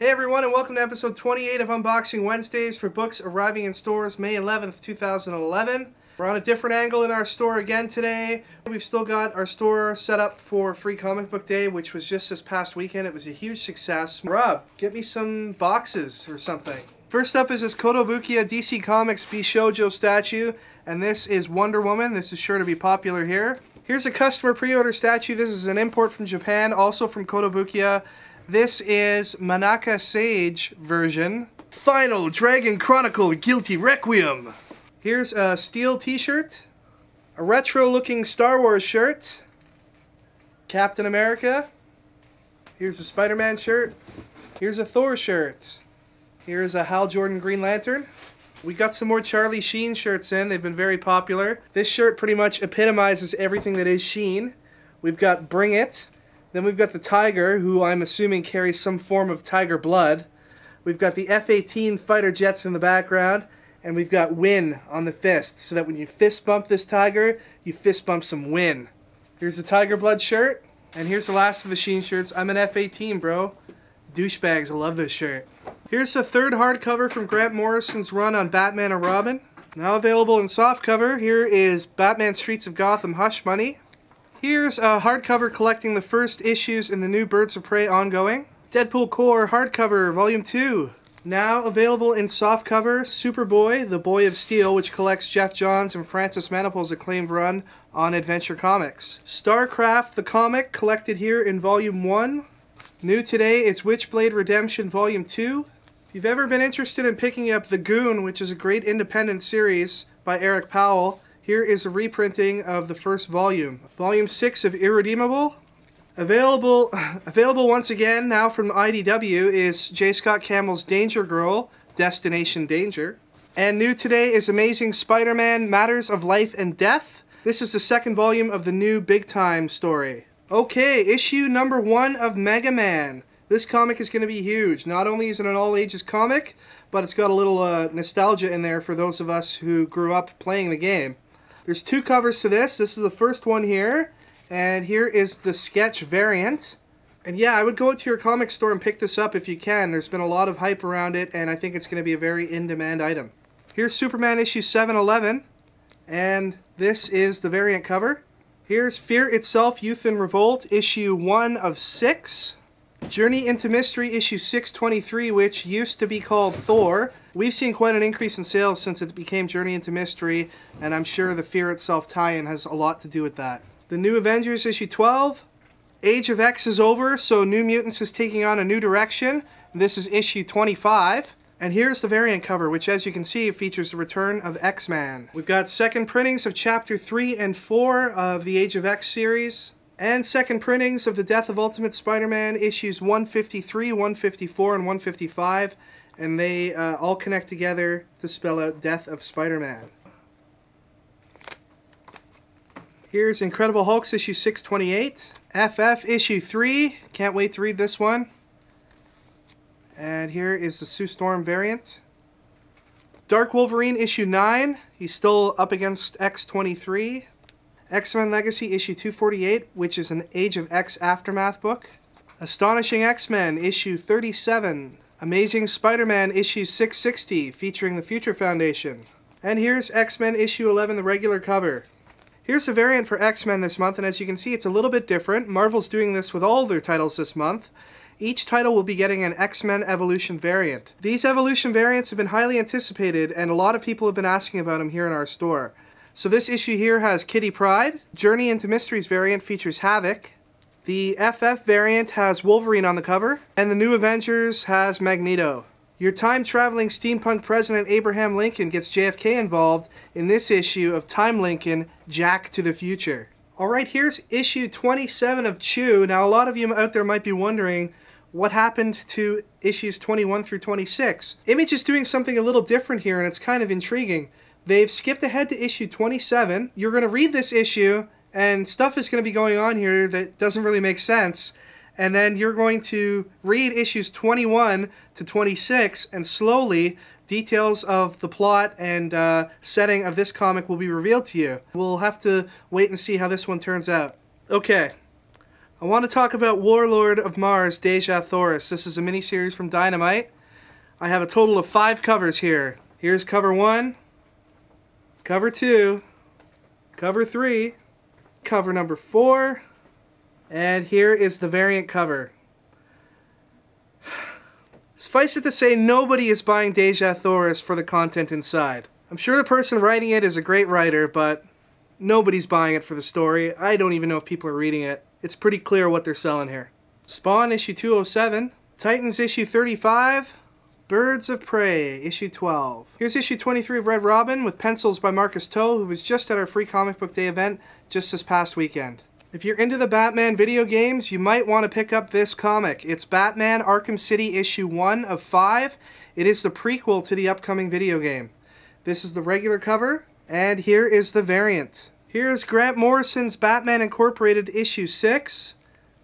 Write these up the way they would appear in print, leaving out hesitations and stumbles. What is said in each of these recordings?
Hey everyone, and welcome to episode 28 of Unboxing Wednesdays for books arriving in stores May 11th, 2011. We're on a different angle in our store again today. We've still got our store set up for Free Comic Book Day, which was just this past weekend. It was a huge success. Rob, get me some boxes or something. First up is this Kotobukiya DC Comics Bishojo statue, and this is Wonder Woman. This is sure to be popular here. Here's a customer pre-order statue. This is an import from Japan, also from Kotobukiya. This is Manaka Sage version. Final Dragon Chronicle Guilty Requiem. Here's a steel t-shirt. A retro looking Star Wars shirt. Captain America. Here's a Spider-Man shirt. Here's a Thor shirt. Here's a Hal Jordan Green Lantern. We got some more Charlie Sheen shirts in. They've been very popular. This shirt pretty much epitomizes everything that is Sheen. We've got Bring It. Then we've got the Tiger, who I'm assuming carries some form of tiger blood. We've got the F-18 fighter jets in the background. And we've got Win on the fist, so that when you fist bump this tiger, you fist bump some Win. Here's a Tiger Blood shirt. And here's the last of the Sheen shirts. I'm an F-18, bro. Douchebags, I love this shirt. Here's the third hardcover from Grant Morrison's run on Batman and Robin. Now available in softcover, here is Batman Streets of Gotham Hush Money. Here's a hardcover collecting the first issues in the new Birds of Prey ongoing. Deadpool Core hardcover volume 2. Now available in softcover, Superboy, the Boy of Steel, which collects Jeff Johns and Francis Manapul's acclaimed run on Adventure Comics. Starcraft, the comic, collected here in volume 1. New today, it's Witchblade Redemption volume 2. If you've ever been interested in picking up The Goon, which is a great independent series by Eric Powell, here is a reprinting of the first volume. Volume 6 of Irredeemable. Available once again now from IDW is J. Scott Campbell's Danger Girl, Destination Danger. And new today is Amazing Spider-Man Matters of Life and Death. This is the second volume of the new Big Time story. Okay, issue number 1 of Mega Man. This comic is going to be huge. Not only is it an all-ages comic, but it's got a little nostalgia in there for those of us who grew up playing the game. There's 2 covers to this. This is the first one here, and here is the sketch variant. And yeah, I would go to your comic store and pick this up if you can. There's been a lot of hype around it, and I think it's going to be a very in-demand item. Here's Superman issue 711, and this is the variant cover. Here's Fear Itself, Youth in Revolt, issue 1 of 6. Journey into Mystery, issue 623, which used to be called Thor. We've seen quite an increase in sales since it became Journey into Mystery, and I'm sure the Fear Itself tie-in has a lot to do with that. The New Avengers, issue 12. Age of X is over, so New Mutants is taking on a new direction. This is issue 25. And here's the variant cover, which as you can see features the return of X-Man. We've got second printings of chapter 3 and 4 of the Age of X series. And second printings of the Death of Ultimate Spider-Man issues 153, 154, and 155. And they all connect together to spell out Death of Spider-Man. Here's Incredible Hulk's issue 628. FF issue 3. Can't wait to read this one. And here is the Sue Storm variant. Dark Wolverine issue 9. He's still up against X-23. X-Men Legacy issue 248, which is an Age of X Aftermath book. Astonishing X-Men issue 37. Amazing Spider-Man issue 660, featuring the Future Foundation. And here's X-Men issue 11, the regular cover. Here's a variant for X-Men this month, and as you can see, it's a little bit different. Marvel's doing this with all their titles this month. Each title will be getting an X-Men Evolution variant. These Evolution variants have been highly anticipated, and a lot of people have been asking about them here in our store. So this issue here has Kitty Pryde. Journey into Mysteries variant features Havoc. The FF variant has Wolverine on the cover. And the New Avengers has Magneto. Your time-traveling steampunk president Abraham Lincoln gets JFK involved in this issue of Time Lincoln, Jack to the Future. Alright, here's issue 27 of Chew. Now a lot of you out there might be wondering what happened to issues 21 through 26. Image is doing something a little different here, and it's kind of intriguing. They've skipped ahead to issue 27. You're going to read this issue, and stuff is going to be going on here that doesn't really make sense. And then you're going to read issues 21 to 26, and slowly details of the plot and setting of this comic will be revealed to you. We'll have to wait and see how this one turns out. Okay, I want to talk about Warlord of Mars, Dejah Thoris. This is a miniseries from Dynamite. I have a total of 5 covers here. Here's cover 1, cover 2, cover 3, cover number 4, and here is the variant cover. Suffice it to say, nobody is buying Dejah Thoris for the content inside. I'm sure the person writing it is a great writer, but nobody's buying it for the story. I don't even know if people are reading it. It's pretty clear what they're selling here. Spawn issue 207, Titans issue 35, Birds of Prey issue 12. Here's issue 23 of Red Robin with pencils by Marcus To, who was just at our free comic book day event just this past weekend. If you're into the Batman video games, you might want to pick up this comic. It's Batman Arkham City issue 1 of 5. It is the prequel to the upcoming video game. This is the regular cover, and here is the variant. Here's Grant Morrison's Batman Incorporated issue 6,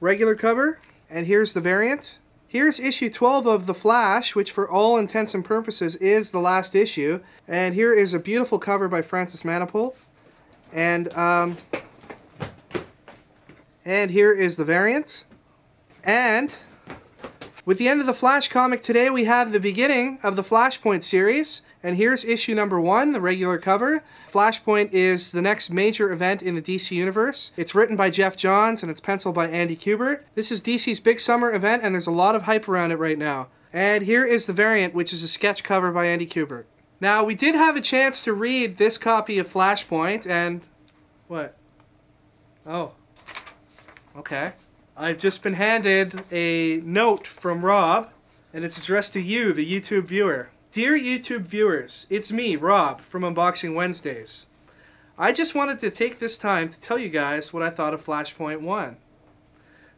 regular cover, and here's the variant. Here's issue 12 of The Flash, which for all intents and purposes is the last issue. And here is a beautiful cover by Francis Manapul. And here is the variant. And with the end of the Flash comic today, we have the beginning of the Flashpoint series. And here's issue number 1, the regular cover. Flashpoint is the next major event in the DC Universe. It's written by Jeff Johns and it's penciled by Andy Kubert. This is DC's big summer event and there's a lot of hype around it right now. And here is the variant, which is a sketch cover by Andy Kubert. Now, we did have a chance to read this copy of Flashpoint and... what? Oh. Okay. I've just been handed a note from Rob, and it's addressed to you, the YouTube viewer. Dear YouTube viewers, it's me, Rob, from Unboxing Wednesdays. I just wanted to take this time to tell you guys what I thought of Flashpoint 1.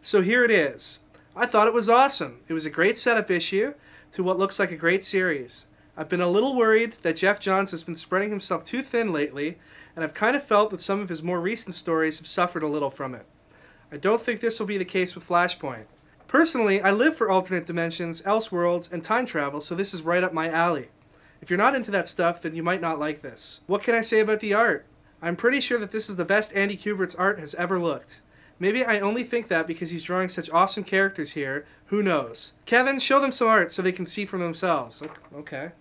So here it is. I thought it was awesome. It was a great setup issue to what looks like a great series. I've been a little worried that Jeff Johns has been spreading himself too thin lately, and I've kind of felt that some of his more recent stories have suffered a little from it. I don't think this will be the case with Flashpoint. Personally, I live for alternate dimensions, elseworlds, and time travel, so this is right up my alley. If you're not into that stuff, then you might not like this. What can I say about the art? I'm pretty sure that this is the best Andy Kubert's art has ever looked. Maybe I only think that because he's drawing such awesome characters here. Who knows? Kevin, show them some art so they can see for themselves. Okay.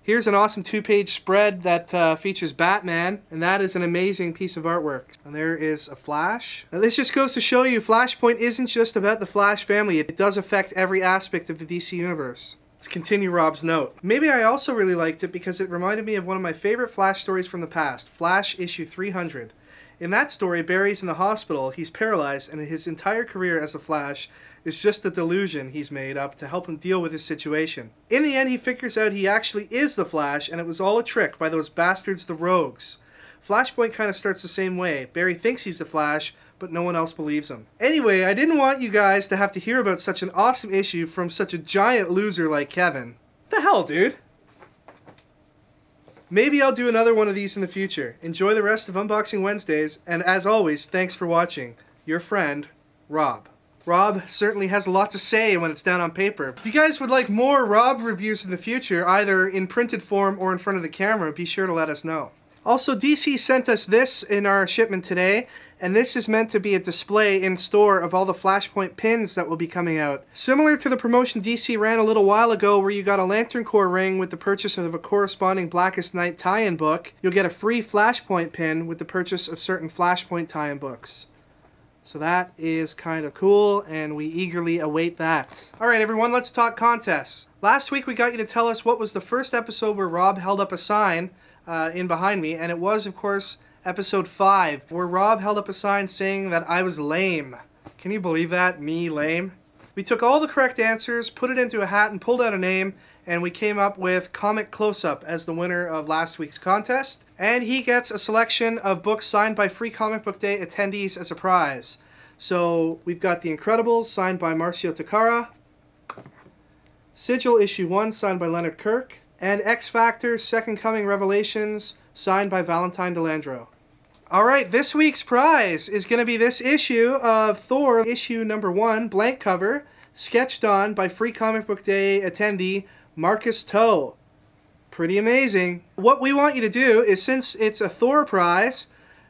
Here's an awesome 2-page spread that features Batman, and that is an amazing piece of artwork. And there is a Flash. Now this just goes to show you Flashpoint isn't just about the Flash family, it does affect every aspect of the DC Universe. Let's continue Rob's note. Maybe I also really liked it because it reminded me of one of my favorite Flash stories from the past, Flash issue 300. In that story, Barry's in the hospital, he's paralyzed, and his entire career as the Flash is just a delusion he's made up to help him deal with his situation. In the end, he figures out he actually is the Flash, and it was all a trick by those bastards, the Rogues. Flashpoint kind of starts the same way. Barry thinks he's the Flash, but no one else believes him. Anyway, I didn't want you guys to have to hear about such an awesome issue from such a giant loser like Kevin. The hell, dude? Maybe I'll do another one of these in the future. Enjoy the rest of Unboxing Wednesdays, and as always, thanks for watching. Your friend, Rob. Rob certainly has a lot to say when it's down on paper. If you guys would like more Rob reviews in the future, either in printed form or in front of the camera, be sure to let us know. Also, DC sent us this in our shipment today, and this is meant to be a display in store of all the Flashpoint pins that will be coming out. Similar to the promotion DC ran a little while ago where you got a Lantern Corps ring with the purchase of a corresponding Blackest Night tie-in book, you'll get a free Flashpoint pin with the purchase of certain Flashpoint tie-in books. So that is kind of cool, and we eagerly await that. Alright everyone, let's talk contests. Last week we got you to tell us what was the first episode where Rob held up a sign in behind me, and it was, of course, episode 5, where Rob held up a sign saying that I was lame. Can you believe that? Me, lame? We took all the correct answers, put it into a hat, and pulled out a name, and we came up with Comic Close-Up as the winner of last week's contest. And he gets a selection of books signed by Free Comic Book Day attendees as a prize. So we've got The Incredibles, signed by Marcio Takara, Sigil issue 1, signed by Leonard Kirk, and X Factor's Second Coming Revelations, signed by Valentine Delandro. Alright, this week's prize is going to be this issue of Thor, issue number 1, blank cover, sketched on by Free Comic Book Day attendee Marcus To. Pretty amazing. What we want you to do is, since it's a Thor prize,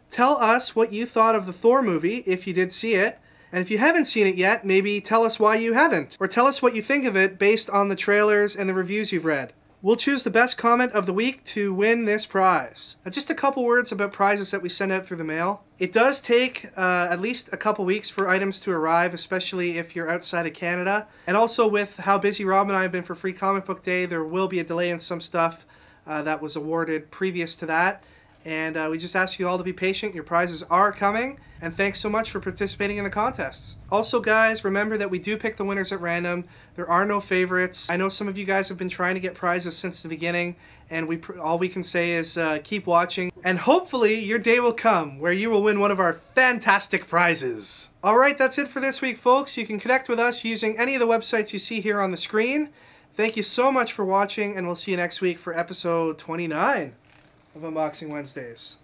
tell us what you thought of the Thor movie, if you did see it, And if you haven't seen it yet, maybe tell us why you haven't. Or tell us what you think of it based on the trailers and the reviews you've read. We'll choose the best comment of the week to win this prize. Now, just a couple words about prizes that we send out through the mail. It does take at least a couple weeks for items to arrive, especially if you're outside of Canada. And also with how busy Rob and I have been for Free Comic Book Day, there will be a delay in some stuff that was awarded previous to that. And we just ask you all to be patient. Your prizes are coming. And thanks so much for participating in the contests. Also, guys, remember that we do pick the winners at random. There are no favorites. I know some of you guys have been trying to get prizes since the beginning. And all we can say is keep watching. And hopefully your day will come where you will win one of our fantastic prizes. Alright, that's it for this week, folks. You can connect with us using any of the websites you see here on the screen. Thank you so much for watching, and we'll see you next week for episode 29 of Unboxing Wednesdays.